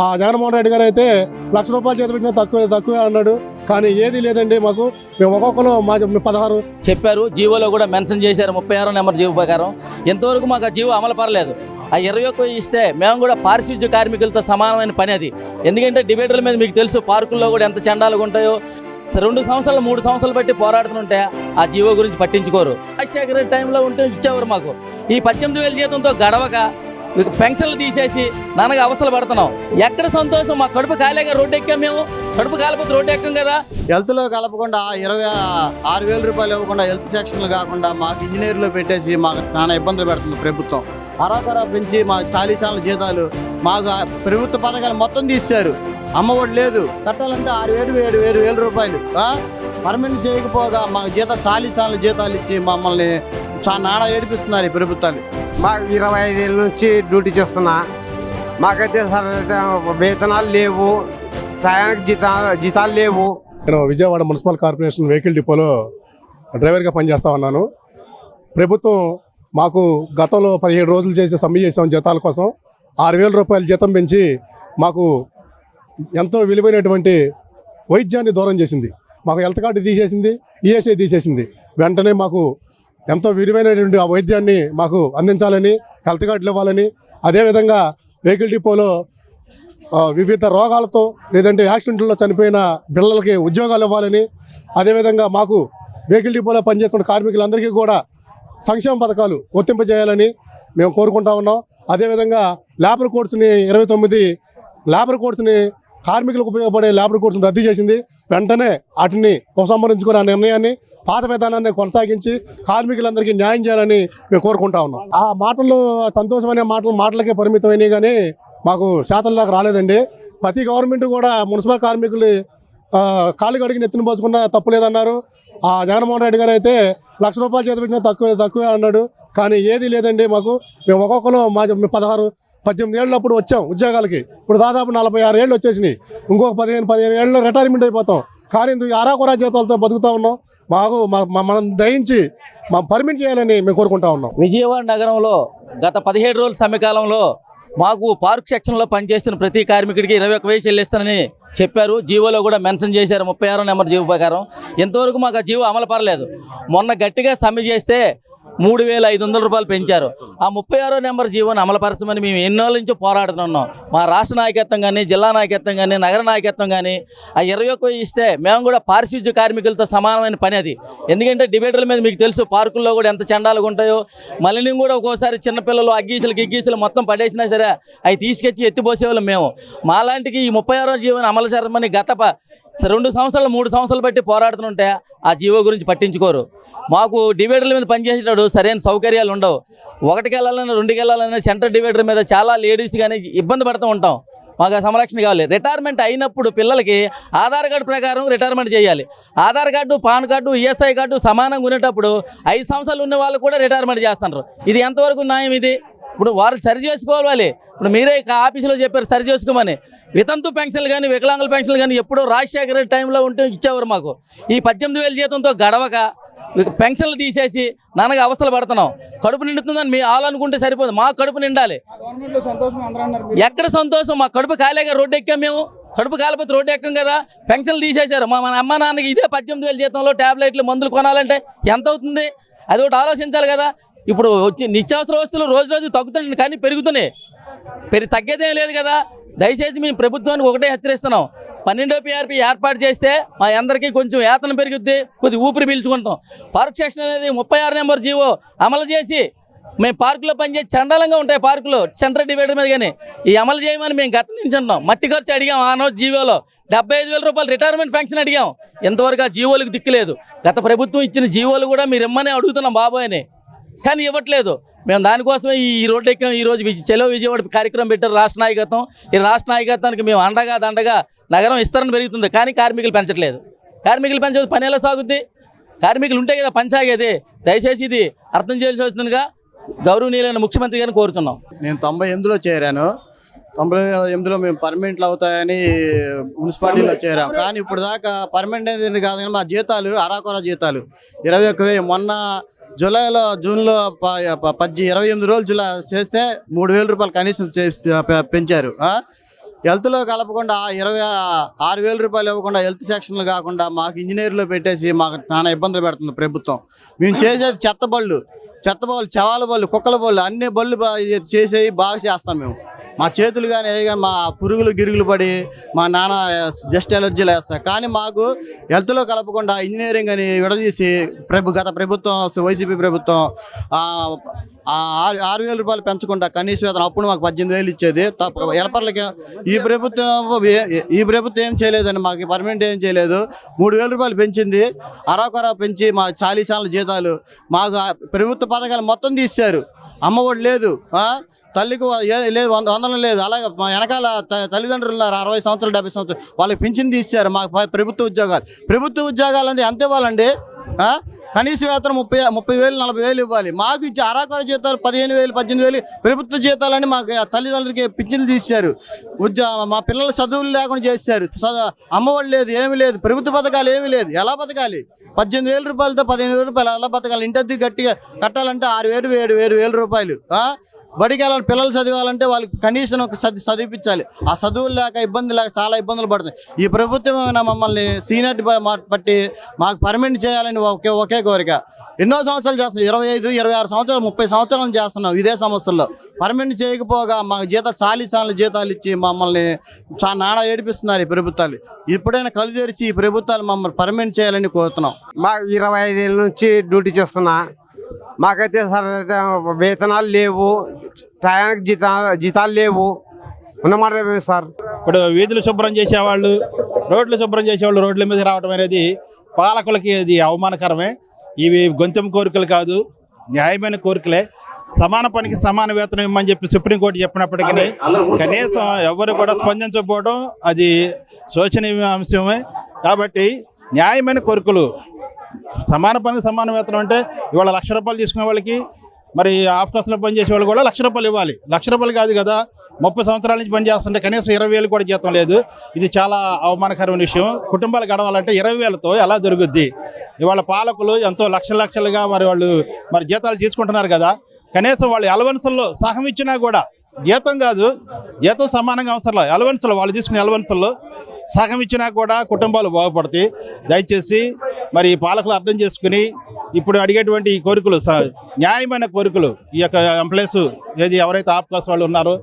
ఆ జగన్మోహన్ రెడ్డి గారు అయితే ₹1,00,000 జీతం ఇచ్చినా తక్కువే అన్నాడు. కానీ ఏది లేదండి మాకు. మేము ఒక్కొక్కరు మా 16 చెప్పారు. జీవోలో కూడా మెన్షన్ చేశారు 36 నెంబర్ జీవో ప్రకారం. ఇంతవరకు మాకు ఆ జీవో అమలు పడలేదు. ఆ 21 ఇస్తే మేము కూడా పారిశుద్ధ్య కార్మికులతో సమానమైన పని అది. ఎందుకంటే డిబేటర్ల మీద మీకు తెలుసు పార్కుల్లో కూడా ఎంత చండాలుగా ఉంటాయో. 2 సంవత్సరాలు 3 సంవత్సరాలు బట్టి పోరాడుతుంటే ఆ జీవో గురించి పట్టించుకోరు. రాజశేఖర టైంలో ఉంటే ఇచ్చేవారు మాకు. ఈ 18,000 జీతంతో గడవక పెన్షన్లు తీసేసి నాన్నగా అవస్థలు పడుతున్నాం. ఎక్కడ సంతోషం? మా కడుపు కాలేగా రోడ్డు ఎక్కాం. మేము కడుపు కాలిపోతే రోడ్డు ఎక్కాం కదా. హెల్త్లో కలపకుండా 26,000 రూపాయలు ఇవ్వకుండా హెల్త్ సెక్షన్లు కాకుండా మాకు ఇంజనీర్లు పెట్టేసి మాకు చాలా ఇబ్బందులు పెడుతుంది ప్రభుత్వం. అరాకరా పెంచి మాకు చాలీసాల జీతాలు, మాకు ప్రభుత్వ పథకాలు మొత్తం తీశారు. అమ్మఒడి లేదు, కట్టాలంటే 6,000 రూపాయలు పర్మనెంట్ చేయకపోగా మాకు చాలీసాల జీతాలు ఇచ్చి మమ్మల్ని చాలా నాడా ఏడిపిస్తున్నారు ఈ ప్రభుత్వాలు. మాకు 25 ఏళ్ళ నుంచి డ్యూటీ చేస్తున్నా. మాకైతే వేతనాలు లేవు, టయానికి జీతాలు లేవు. నేను విజయవాడ మున్సిపల్ కార్పొరేషన్ వెహికల్ డిపోలో డ్రైవర్గా పనిచేస్తా ఉన్నాను. ప్రభుత్వం మాకు గతంలో 17 రోజులు చేసి సమ్మె చేసాం జీతాల కోసం. 6,000 రూపాయలు జీతం పెంచి మాకు ఎంతో విలువైనటువంటి వైద్యాన్ని దూరం చేసింది. మాకు హెల్త్ కార్డు తీసేసింది, ఈఎస్ఐ తీసేసింది. వెంటనే మాకు ఎంతో విలువైనటువంటి ఆ వైద్యాన్ని మాకు అందించాలని, హెల్త్ కార్డులు ఇవ్వాలని, అదేవిధంగా వెహికల్ డిపోలో వివిధ రోగాలతో లేదంటే యాక్సిడెంట్లో చనిపోయిన పిల్లలకి ఉద్యోగాలు ఇవ్వాలని, అదేవిధంగా మాకు వెహికల్ డిపోలో పనిచేస్తున్న కార్మికులందరికీ కూడా సంక్షేమ పథకాలు వర్తింపజేయాలని మేము కోరుకుంటా ఉన్నాం. అదేవిధంగా లేబర్ కోడ్స్ని 29 లేబర్ కోడ్స్ని కార్మికులకు ఉపయోగపడే లేబర్ కోడ్స్ని రద్దు చేసింది. వెంటనే వాటిని ఉపసంహరించుకుని ఆ నిర్ణయాన్ని పాత విధానాన్ని కొనసాగించి కార్మికులందరికీ న్యాయం చేయాలని మేము కోరుకుంటా ఉన్నాం. ఆ మాటలు సంతోషమైన మాటలకే పరిమితమైనవి కానీ మాకు శాతం దాకా రాలేదండి. ప్రతి గవర్నమెంట్ కూడా మున్సిపల్ కార్మికులు కాళ్ళు కడిగి నెత్తిన పోసుకున్న తప్పు లేదన్నారు. ఆ జగన్మోహన్ రెడ్డి గారు అయితే ₹1,00,000 జీతం ఇచ్చినా తక్కువే అన్నాడు. కానీ ఏది లేదండి మాకు. మేము ఒక్కొక్కరు మా 18 ఏళ్ళప్పుడు వచ్చాం ఉద్యోగాలకి. ఇప్పుడు దాదాపు 46 ఏళ్ళు వచ్చేసినాయి. ఇంకొక 15 ఏళ్ళు రిటైర్మెంట్ అయిపోతాం. కానీ అరాకొరా జీతాలతో బతుకుతూ ఉన్నాం. మాకు మనం దయించి మా పర్మిట్ చేయాలని మేము కోరుకుంటా ఉన్నాం. విజయవాడ నగరంలో గత 17 రోజుల సమ్మెకాలంలో మాకు పార్క్ సెక్షన్లో పనిచేస్తున్న ప్రతి కార్మికుడికి 21,000 చెల్లిస్తానని చెప్పారు. జీవోలో కూడా మెన్షన్ చేశారు 36 నెంబర్ జీవో ప్రకారం. ఇంతవరకు మాకు ఆ జీవో అమలు పడలేదు. మొన్న గట్టిగా సమ్మె చేస్తే ₹3,500 పెంచారు. ఆ 36 నెంబర్ జీవోని అమలుపరచమని మేము ఎన్నోళ్ళ నుంచి పోరాడుతున్నాం. మా రాష్ట్ర నాయకత్వం కానీ, జిల్లా నాయకత్వం కానీ, నగర నాయకత్వం కానీ ఆ 21 ఇస్తే మేము కూడా పారిశుద్ధ్య కార్మికులతో సమానమైన పని అది. ఎందుకంటే డిబేటర్ల మీద మీకు తెలుసు పార్కుల్లో కూడా ఎంత చండాలుగా ఉంటాయో. మళ్ళీ కూడా ఒక్కోసారి చిన్నపిల్లలు గిగ్గీసులు మొత్తం పడేసినా సరే అవి తీసుకొచ్చి ఎత్తిపోసేవాళ్ళం మేము. మాలాంటికి ఈ 36 జీవోని అమలు చేరమని గత 2 సంవత్సరాలు 3 సంవత్సరాలు బట్టి పోరాడుతుంటే ఆ జీవో గురించి పట్టించుకోరు. మాకు డివైడర్ల మీద పనిచేసేటప్పుడు సరైన సౌకర్యాలు ఉండవు. 1కి వెళ్ళాలన్నా 2కి వెళ్ళాలన్నా సెంటర్ డివైడర్ మీద చాలా లేడీస్ కానీ ఇబ్బంది పడుతూ ఉంటాం. మాకు సంరక్షణ కావాలి. రిటైర్మెంట్ అయినప్పుడు పిల్లలకి ఆధార్ కార్డు ప్రకారం రిటైర్మెంట్ చేయాలి. Aadhaar card, pan card, ESI card సమానంగా ఉండేటప్పుడు 5 సంవత్సరాలు ఉన్న వాళ్ళు కూడా రిటైర్మెంట్ చేస్తున్నారు. ఇది ఎంతవరకు న్యాయం? ఇది ఇప్పుడు వారు సరి చేసుకోవాలి. ఇప్పుడు మీరే ఆఫీసులో చెప్పారు సరి చేసుకోమని. వితంతు పెన్షన్లు కానీ, వికలాంగుల పెన్షన్లు కానీ ఎప్పుడో రాజశేఖర టైంలో ఉంటే ఇచ్చేవారు మాకు. ఈ 18,000 జీతంతో గడవక పెన్షన్లు తీసేసి నాన్నగా అవస్థలు పడుతున్నాం. కడుపు నిండుతుందని మీ అనుకుంటే సరిపోదు. మా కడుపు నిండాలి. ఎక్కడ సంతోషం? మా కడుపు కాలేగా రోడ్డు ఎక్కాం. మేము కడుపు కాలిపోతే రోడ్డు ఎక్కాం కదా. పెన్షన్లు తీసేశారు. మన అమ్మ నాన్నకి ఇదే 18,000 జీతంలో ట్యాబ్లెట్లు మందులు కొనాలంటే ఎంత అవుతుంది? అది ఒకటి ఆలోచించాలి కదా. ఇప్పుడు వచ్చి నిత్యావసర వస్తువులు రోజు తగ్గుతున్నాయి కానీ పెరుగుతున్నాయి. తగ్గేదేం లేదు కదా. దయచేసి మేము ప్రభుత్వానికి ఒకటే హెచ్చరిస్తున్నాం. 12వ PRP ఏర్పాటు చేస్తే మా అందరికీ కొంచెం వేతన పెరుగుద్ది, కొద్ది ఊపిరి పీల్చుకుంటాం. పార్క్ సెక్షన్ అనేది 36 నెంబర్ జీవో అమలు చేసి మేము పార్కులో పనిచేసి చండాలంగా ఉంటాయి పార్కులు సెంటర్ డివైడర్ మీద. కానీ ఈ అమలు చేయమని మేము గత నుంచి అంటున్నాం. మట్టి ఖర్చు అడిగాం. ఆ రోజు జీవోలో ₹75,000 రిటైర్మెంట్ పెన్షన్ అడిగాం. ఎంతవరకు ఆ జీవోలకు దిక్కులేదు. గత ప్రభుత్వం ఇచ్చిన జీవోలు కూడా మీరు ఇమ్మని అడుగుతున్నాం బాబోయని, కానీ ఇవ్వట్లేదు. మేము దానికోసమే ఈ రోడ్డు ఎక్కాం. ఈరోజు చెలో విజయవాడ కార్యక్రమం పెట్టారు రాష్ట్ర నాయకత్వం. ఈ రాష్ట్ర నాయకత్వానికి మేము దండగా నగరం విస్తరణ పెరుగుతుంది కానీ కార్మికులు పెంచట్లేదు. కార్మికులు పెంచే పని ఎలా సాగుద్ది? కార్మికులు ఉంటే కదా పని సాగేది. దయచేసి ఇది అర్థం చేయాల్సిందిగా గౌరవనీయులైన ముఖ్యమంత్రి గారిని కోరుతున్నాం. నేను 98లో చేరాను. 98లో మేము పర్మనెంట్లు అవుతాయని మున్సిపాలిటీలో చేరాం. కానీ ఇప్పుడు దాకా పర్మనెంట్ అనేది కాదు కానీ మా జీతాలు అరాకొర జీతాలు 21,000. మొన్న జూన్లో 28 రోజులు చేస్తే ₹3,000 కనీసం పెంచారు. హెల్త్లో కలపకుండా 26,000 రూపాయలు ఇవ్వకుండా హెల్త్ సెక్షన్లు కాకుండా మాకు ఇంజనీర్లో పెట్టేసి మాకు చాలా ఇబ్బందులు పెడుతుంది ప్రభుత్వం. మేము చేసేది చెత్త బళ్ళు, శవాల బళ్ళు, కుక్కల బళ్ళు, అన్ని బళ్ళు చేసేవి బాగా చేస్తాం మేము. మా చేతులు కానీ అవి కానీ మా పురుగులు గిరుగులు పడి మా నాన్న జస్ట్ ఎలర్జీలు వేస్తాయి. కానీ మాకు హెల్త్లో కలపకుండా ఇంజనీరింగ్ అని విడదీసి గత ప్రభుత్వం వైసీపీ ప్రభుత్వం 6,000 రూపాయలు పెంచకుండా కనీస వేతనం అప్పుడు మాకు 18,000 ఇచ్చేది. హెల్పర్లకి ఈ ప్రభుత్వం ఏం చేయలేదండి, మాకు పర్మనెంట్ ఏం చేయలేదు. 3,000 రూపాయలు పెంచింది, అరాకొరా పెంచి మా చాలీసాల జీతాలు మాకు ప్రభుత్వ పథకాలు మొత్తం తీశారు. అమ్మఒడి లేదు, తల్లికి లేదు, వందనం లేదు. అలాగే మా వెనకాల తల్లిదండ్రులు ఉన్నారు 60 సంవత్సరాలు 70 సంవత్సరాలు, వాళ్ళకి పింఛన్ తీశారు. మాకు ప్రభుత్వ ఉద్యోగాలు అంటే అంతే ఇవ్వాలండి. కనీస వేతనం 30,000 40,000 ఇవ్వాలి. మాకు ఇచ్చే అరాకొర జీతాలు 15,000 18,000 ప్రభుత్వ జీతాలని మాకు తల్లిదండ్రులకి పింఛన్లు తీశారు. మా పిల్లల చదువులు లేకుండా చేశారు. అమ్మఒడి లేదు, ఏమి లేదు, ప్రభుత్వ పథకాలు ఏమీ లేదు. ఎలా బతకాలి? 18,000 రూపాయలతో 15,000 రూపాయలు ఎలా బతకాలి? ఇంటి గట్టిగా కట్టాలంటే 6,000 7,000 రూపాయలు. బడికి వెళ్ళాలి, పిల్లలు చదివాలంటే వాళ్ళకి కనీసం ఒక చదివించాలి. ఆ చదువులు లేక ఇబ్బంది లేక చాలా ఇబ్బందులు పడుతున్నాయి. ఈ ప్రభుత్వం ఏమైనా మమ్మల్ని సీనియర్ బట్టి మాకు పర్మనెంట్ చేయాలని ఒకే కోరిక. ఎన్నో సంవత్సరాలు చేస్తున్నాం, 25 26 సంవత్సరాలు 30 సంవత్సరాలు చేస్తున్నాం ఇదే సమస్యల్లో. పర్మనెంట్ చేయకపోగా మాకు చాలీసార్లు జీతాలు ఇచ్చి మమ్మల్ని నానా ఏడిపిస్తున్నారు ఈ ప్రభుత్వాలు. ఇప్పుడైనా కళ్ళు తెరిచి ఈ ప్రభుత్వాలు మమ్మల్ని పర్మనెంట్ చేయాలని కోరుతున్నాం. మాకు 25 ఏళ్ళ నుంచి డ్యూటీ చేస్తున్నా. మాకైతే సరైన వేతనాలు లేవు, టయానికి జీతాలు లేవు, ఉన్నమాట సార్. ఇప్పుడు వీధులు శుభ్రం చేసేవాళ్ళు, రోడ్లు శుభ్రం చేసేవాళ్ళు రోడ్ల మీద రావడం అనేది పాలకులకి ఇది అవమానకరమే. ఇవి గొంతెం కోరికలు కాదు, న్యాయమైన కోరికలే. సమాన పనికి సమాన వేతనం ఇవ్వమని చెప్పి సుప్రీంకోర్టు చెప్పినప్పటికీ కనీసం ఎవరు కూడా స్పందించకపోవడం అది శోచనీయ అంశమే. కాబట్టి న్యాయమైన కోరికలు, సమాన పనికి సమాన వేతనం అంటే ఇవాళ 1,00,000 రూపాయలు తీసుకునే వాళ్ళకి మరి ఆఫ్కాస్లో పనిచేసే వాళ్ళు కూడా 1,00,000 రూపాయలు ఇవ్వాలి. 1,00,000 రూపాయలు కాదు కదా, 30 సంవత్సరాల నుంచి పనిచేస్తుంటే కనీసం 20,000 కూడా జీతం లేదు. ఇది చాలా అవమానకరమైన విషయం. కుటుంబాలు గడవాలంటే 20,000తో ఎలా జరుగుద్ది? ఇవాళ పాలకులు ఎంతో లక్షలుగా మరి జీతాలు తీసుకుంటున్నారు కదా, కనీసం వాళ్ళు అలవెన్సుల్లో సహం ఇచ్చినా కూడా, జీతం కాదు, జీతం సమానంగా అవసరం లేదు, అలవెన్సులు వాళ్ళు తీసుకునే అలవెన్సుల్లో సగం ఇచ్చినా కూడా కుటుంబాలు బాగుపడతాయి. దయచేసి మరి పాలకులు అర్థం చేసుకుని ఇప్పుడు అడిగేటువంటి ఈ కోరికలు న్యాయమైన కోరికలు, ఈ యొక్క ఎంప్లాయీస్ ఏది ఎవరైతే ఆఫ్కాస్ వాళ్ళు ఉన్నారో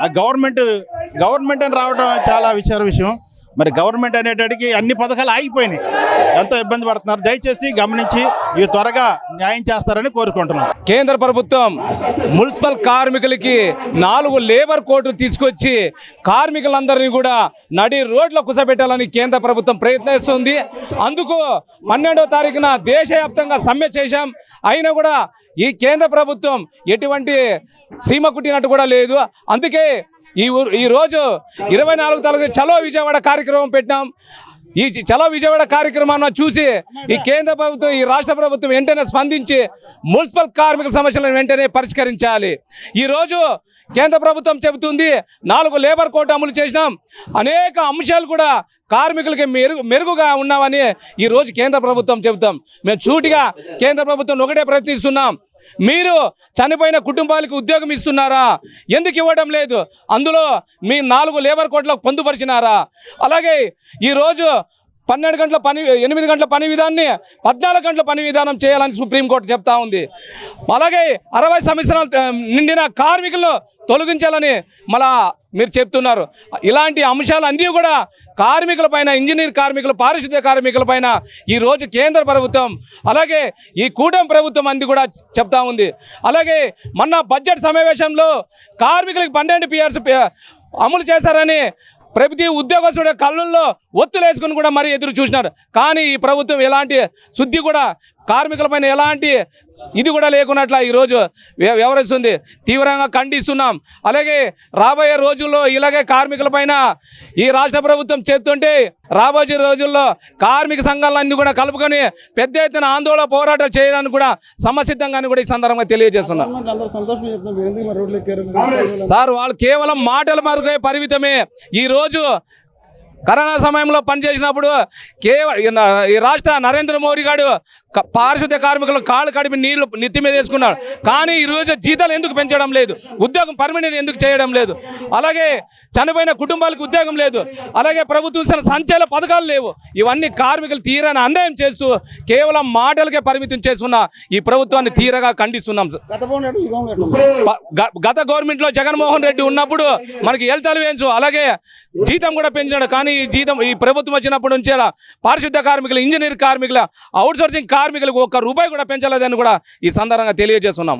ఆ గవర్నమెంట్ అని రావడం చాలా విషయం. మరి గవర్నమెంట్ అనేటికి అన్ని పథకాలు ఆగిపోయినాయి, ఎంతో ఇబ్బంది పడుతున్నారు. దయచేసి గమనించి ఇవి త్వరగా న్యాయం చేస్తారని కోరుకుంటున్నాం. కేంద్ర ప్రభుత్వం మున్సిపల్ కార్మికులకి 4 లేబర్ కోడ్లు తీసుకొచ్చి కార్మికులందరినీ కూడా నడి రోడ్లో కుసబెట్టాలని కేంద్ర ప్రభుత్వం ప్రయత్నిస్తుంది. అందుకు 12వ తారీఖున దేశవ్యాప్తంగా సమ్మె చేశాం. అయినా కూడా ఈ కేంద్ర ప్రభుత్వం ఎటువంటి సీమ కుట్టినట్టు కూడా లేదు. అందుకే ఈ రోజు 24 తారీఖు చలో విజయవాడ కార్యక్రమం పెట్టినాం. ఈ చలో విజయవాడ కార్యక్రమాన్ని చూసి ఈ కేంద్ర ప్రభుత్వం, ఈ రాష్ట్ర ప్రభుత్వం వెంటనే స్పందించి మున్సిపల్ కార్మికుల సమస్యలను వెంటనే పరిష్కరించాలి. ఈరోజు కేంద్ర ప్రభుత్వం చెబుతుంది 4 లేబర్ కోడ్ అమలు చేసినాం, అనేక అంశాలు కూడా కార్మికులకి మెరుగుగా ఉన్నామని ఈరోజు కేంద్ర ప్రభుత్వం చెబుతాం. మేము సూటిగా కేంద్ర ప్రభుత్వం ఒకటే ప్రయత్నిస్తున్నాం, మీరు చనిపోయిన కుటుంబాలకు ఉద్యోగం ఇస్తున్నారా? ఎందుకు ఇవ్వడం లేదు? అందులో మీ 4 లేబర్ కోడ్లకు పొందుపరిచినారా? అలాగే ఈరోజు 12 గంటల 8 గంటల పని విధానాన్ని 14 గంటల పని విధానం చేయాలని సుప్రీంకోర్టు చెప్తా ఉంది. అలాగే 60 సంవత్సరాలు నిండిన కార్మికులను తొలగించాలని మళ్ళా మీరు చెప్తున్నారు. ఇలాంటి అంశాలన్నీ కూడా కార్మికులపైన, ఇంజనీర్ కార్మికులు, పారిశుద్ధ్య కార్మికులపైన ఈరోజు కేంద్ర ప్రభుత్వం అలాగే ఈ కూటమి ప్రభుత్వం అంది కూడా చెప్తా ఉంది. అలాగే మొన్న బడ్జెట్ సమావేశంలో కార్మికులకు 12 PRs అమలు చేశారని ప్రతి ఉద్యోగస్తుడి కళ్ళల్లో ఒత్తులు వేసుకుని కూడా మరీ ఎదురు చూసినారు. కానీ ఈ ప్రభుత్వం ఎలాంటి శుద్ధి కూడా కార్మికులపైన ఎలాంటి ఇది కూడా లేకున్నట్ల ఈరోజు వ్యవహరిస్తుంది. తీవ్రంగా ఖండిస్తున్నాం. అలాగే రాబోయే రోజుల్లో ఇలాగే కార్మికులపైన ఈ రాష్ట్ర ప్రభుత్వం చేస్తుంటే రాబోయే రోజుల్లో కార్మిక సంఘాలన్నీ కూడా కలుపుకొని పెద్ద ఎత్తున ఆందోళన పోరాటాలు చేయడానికి కూడా సమసిద్ధంగాని కూడా ఈ సందర్భంగా తెలియజేస్తున్నాం. సార్, వాళ్ళు కేవలం మాటల మరుగే పరిమితమే. ఈరోజు కరోనా సమయంలో పనిచేసినప్పుడు ఈ రాష్ట్ర నరేంద్ర మోడీ గారు పారిశుద్ధ్య కార్మికులు కాళ్ళు కడిపి నీళ్లు నెత్తి మీద వేసుకున్నాడు. కానీ ఈరోజు జీతాలు ఎందుకు పెంచడం లేదు, ఉద్యోగం పర్మనెంట్ ఎందుకు చేయడం లేదు, అలాగే చనిపోయిన కుటుంబాలకు ఉద్యోగం లేదు, అలాగే ప్రభుత్వం ఇచ్చిన సంచలన పథకాలు లేవు. ఇవన్నీ కార్మికులు తీరని అన్యాయం చేస్తూ కేవలం మాటలకే పరిమితం చేస్తున్న ఈ ప్రభుత్వాన్ని తీరగా ఖండిస్తున్నాం. గత గవర్నమెంట్లో జగన్మోహన్ రెడ్డి ఉన్నప్పుడు మనకి హెల్త్ అలవెన్స్ అలాగే జీతం కూడా పెంచాడు. కానీ ఈ ప్రభుత్వం వచ్చినప్పటి నుంచి పారిశుద్ధ్య కార్మికులు, ఇంజనీర్ కార్మికుల, అవుట్సోర్సింగ్ కార్మికులకు ఒక్క రూపాయి కూడా పెంచలేదని కూడా ఈ సందర్భంగా తెలియజేస్తున్నాం.